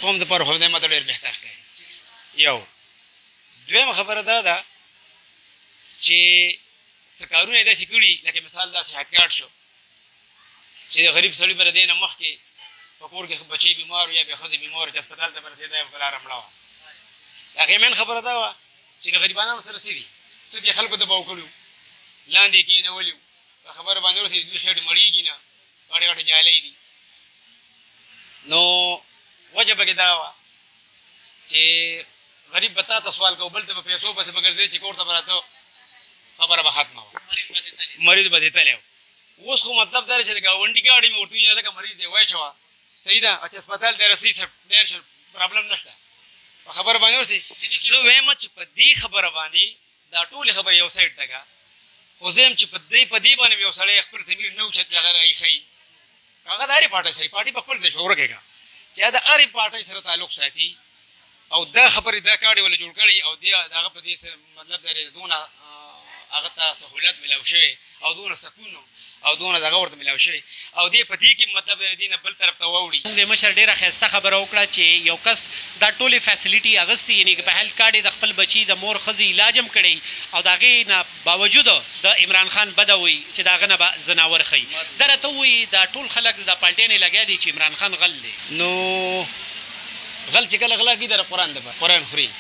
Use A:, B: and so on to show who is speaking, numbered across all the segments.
A: قوم دپاره خو ماته ډېر بهتر ښکاري. یو دویمه خبره دا ده چې څه کارونه یې داسې کړي لکه مثال دا صحت کارت شو چې د غریب سړي به د دې نه مخکې په کور کې بچی بیمار و یا بیا ښځې بیمار وه چې هسپتال ته به رسېده یا په لاره مړه وه. د هغې مین خبره دا وه چې د غریبانو سره څه دي څه دې خلکو دباو کړي وو لاندې یې کېنولي وو په خبره باندې ورسېدي دوی خېټې مړېږي نه غټې غټې جالۍ دي. نو وجه پکې دا وه چې غریب به تا ته سوال کوو بل ته به پیسو پسې به ګرځېدی چې کور ته به راته خبره به ختمه وه مریض به دې تلی و. اوس خو مطلب دا دی چې د ګاونډي ګاډي مې ورته وویل لکه مریض دی واچوه صحیح ده چې هسپتال ته رسېږي ډېر ښه پرابلم نشته په خبره باندې ورسېږي. زه وایم چې په دې خبره باندې دا ټولې خبرې یو سایډ ته که خو زه یم چې په دې باندې یو سړی خپل ضمیر نه اوچت هغه راښیي هغه د هرې پارټۍ سره پارټي په خپل ځای شعوره کې که چې د هرې پارټۍ سره تعلق ساتي او دا خبرې دا کاډې ولې جوړ کړي او د هغه په دې مطلب دی دونه هغه ته سهولت میلاو شوی او دونه سکون او دونه دغه ورته میلاو شوی او دې په دې کې مطلب دی دې نه بل طرف ته واوړي.
B: موږ د مشر ډېره ښایسته خبره وکړه چې یو کس دا ټولې فیسلیټي اخیستې یعنې په هیلث کارډ یې د خپل بچي د مور ښځې علاج هم کړی او د هغې نه باوجود د عمران خان بده وایي چې د هغه نه به زناور ښیي. دا راته ووایي دا ټول خلک د پالټۍ نه لګیا دي چې عمران خان غل دی.
A: نو غل چې کله غلا کي د قرآن دپاره قرآن خوري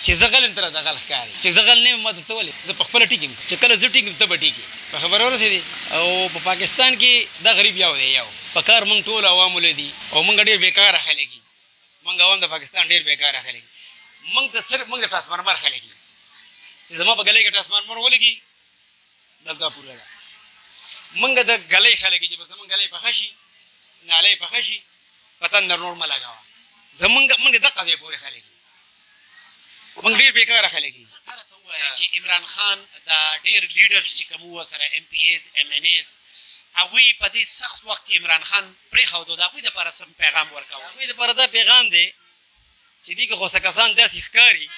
A: چې زه غل یم ته راته غل ښکاري چې زه غل نه یم ما ته ته ولې زه په خپله ټیک یم چې کله زه ټیک یم ته به ټیک یې په خبره ورسېدې. او په پاکستان کې دا غریب یو دی یو په کار موږ ټول عوامو له دي او موږ ډېر بېکاره خلک یي موږ عوام د پاکستان ډېر بېکاره خلک یي موږ ته صرف موږ د ټرانسفارمر خلک یي چې زما په ګلۍ کې ټرانسفارمر ولګي بس دا پوره ده. موږ د ګلۍ خلک یي چې بس زموږ ګلۍ پخه شي نالۍ پخه شي په تندر نور مه لګوه موږ د دقه ځای پورې خلک یي موږ ډېر بېکاره خلک یي.
B: هغه ته ووایه چې عمران خان دا ډېر لیډرز چې کوم ورسره ایم پي ایز ایم ان ایز هغوی په دې سخت وخت کې عمران خان پرېښودو د هغوی دپاره سم پیغام ورکوه.
A: هغوی دپاره دا پیغام دی چې دې کې خو څه کسان داسې ښکاري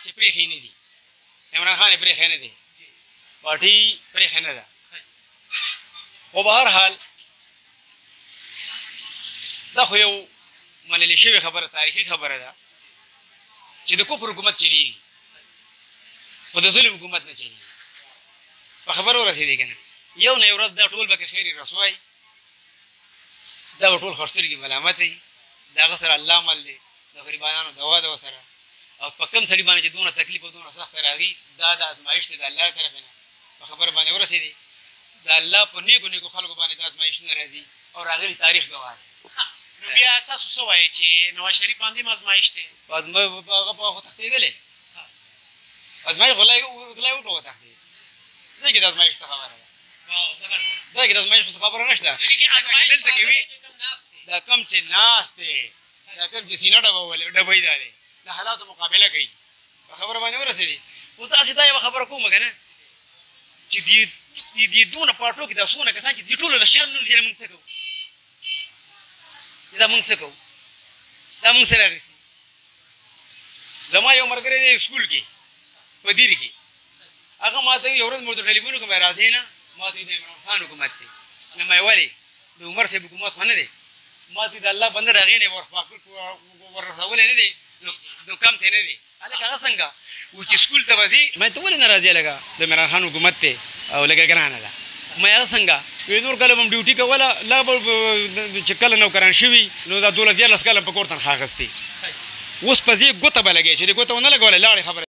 A: چې پرېښی نه دي عمران خان یې پرېښی نه دی پارټي پرېښی نه ده خو به هر حال دا خو یو منلې شوې خبره تاریخي خبره ده چې د کفر حکومت چلیږي خو د ظلم حکومت نه چلیږي. په خبره ورسېدې که نه یو نه یو ورځ دا ټول به که خیر رسوای دا به ټول خرڅرګي ملامت وي د هغه سره الله مل دی د غریبانو دوا ده ورسره او په کوم سړي باندې چې دونه تکلیف او دونه سخته راغي دا د ازمایښت دی د الله طرف نه په خبره باندې ورسېدې د الله په نیکو نیکو خلکو باندې دا ازمایښتونه راځي او راغلي تاریخ ګواه دی.
B: نو بیا تاسو څه وایئ چې نواز شریف باندې هم ازمایښت دی
A: هغه په خو تښتېدلی ازمایښت غلا یې وکړه وتښتېد دې کې د ازمایښت څه خبره ده دا کې د ازمایښت څه خبره نشته دلته کې وي دا کم چې ناست دی دا کم چې سینه ډبوي دا دی د حالاتو مقابله کوي په خبره باندې ورسېدې. اوس هسې دا یوه خبره کومه که نه چې دې دونه پاټو کې دا څونه کسان چې دې ټولو له شرم نه وځي موږ څه کوو دا موږ څه کوو دا موږ سره اخیستي. زما یو ملګری دی سکول کې په دیر کې هغه ما ته یو ورځ مې ورته ټلیفون وکړ راځې نه ما ته د عمران خان حکومت دی نه مې ولې د عمر صاحب حکومت خو نه دی ما ته د الله بنده د هغې نه ورسولی نه دی نو کم تی نه دی هلکه هغه څنګه و چې سکول ته به ځي مې ته ولې نه راځې لکه د عمران خان حکومت دی او لکه ګرانه ده مې هغه څنګه وی نور کله به م ډیوټي کوله لا به چې کله نوکران شوي نو دا 12 کاله په کور تنخوا اخیستې اوس په ځې ګوته به لګوې چې دې ګوته ونه لګوله لاړې خبره